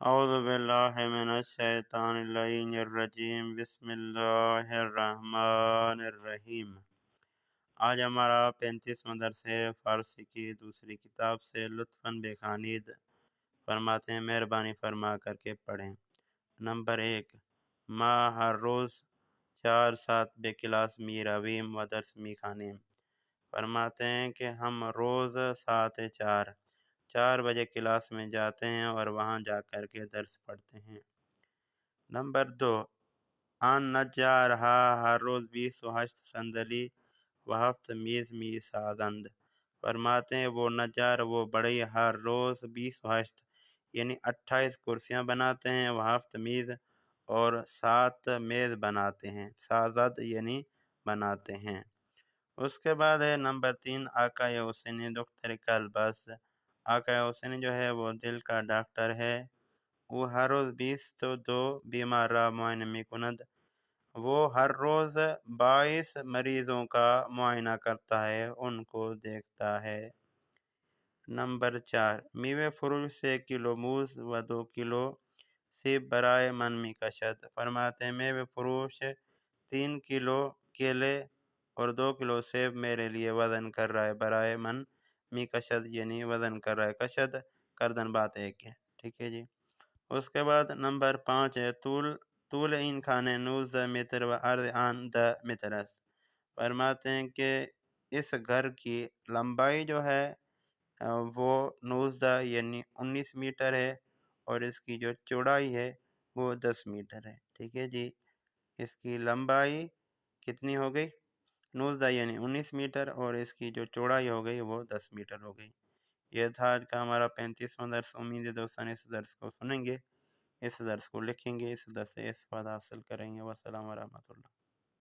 اعوذ باللہ من الشیطان اللعین الرجیم بسم اللہ الرحمن الرحیم۔ آج ہمارا 35واں درس ہے فارسی کی دوسری کتاب سے لطفاً بے خانید فرماتے ہیں مہربانی فرما کر کے پڑھیں۔ نمبر 1، ماں ہر روز 4-7 بے کلاس می رویم و درس می خانیم۔ فرماتے ہیں کہ ہم روز 4 بجے کلاس میں جاتے ہیں اور وہاں جا کر کے درس پڑھتے ہیں۔ نمبر 2، آن نجار ہر روز 28 صندلی و ہفت میز می سازند۔ فرماتے ہیں وہ نجار وہ بڑی ہر روز 28 یعنی 28 کرسیاں بناتے ہیں، وہ ہفت میز اور 7 میز بناتے ہیں، سازد یعنی بناتے ہیں۔ اس کے بعد ہے نمبر 3، آقا حسینی دختر کلبس۔ آقا حسینی جو ہے وہ دل کا ڈاکٹر ہے، وہ ہر روز 22 بیمار را معائنہ می کند۔ وہ ہر روز 22 مریضوں کا معائنہ کرتا ہے، ان کو دیکھتا ہے۔ نمبر 4، میوے فروش سے کلو موز و 2 کلو سیب برائے من می کشد۔ فرماتے ہیں میوے فروش 3 کلو کیلے اور 2 کلو سیب میرے لیے وزن کر رہا ہے، برائے من می کشد یعنی وزن کر رہا ہے، کشد کردن بات ایک ہے، ٹھیک ہے جی۔ اس کے بعد نمبر 5 ہے طول این کھانے 19 متر و عرض آن 10 متر است۔ فرماتے ہیں کہ اس گھر کی لمبائی جو ہے وہ 19 یعنی 19 میٹر ہے اور اس کی جو چوڑائی ہے وہ 10 میٹر ہے، ٹھیک ہے جی۔ اس کی لمبائی کتنی ہو گئی؟ 19 یعنی 19 میٹر اور اس کی جو چوڑائی ہو گئی وہ 10 میٹر ہو گئی۔ یہ تھا آج کا ہمارا 35واں درس۔ امید ہے دوستان اس درس کو سنیں گے، اس درس کو لکھیں گے، اس درس سے استفادہ حاصل کریں گے۔ والسلام ورحمۃ اللہ۔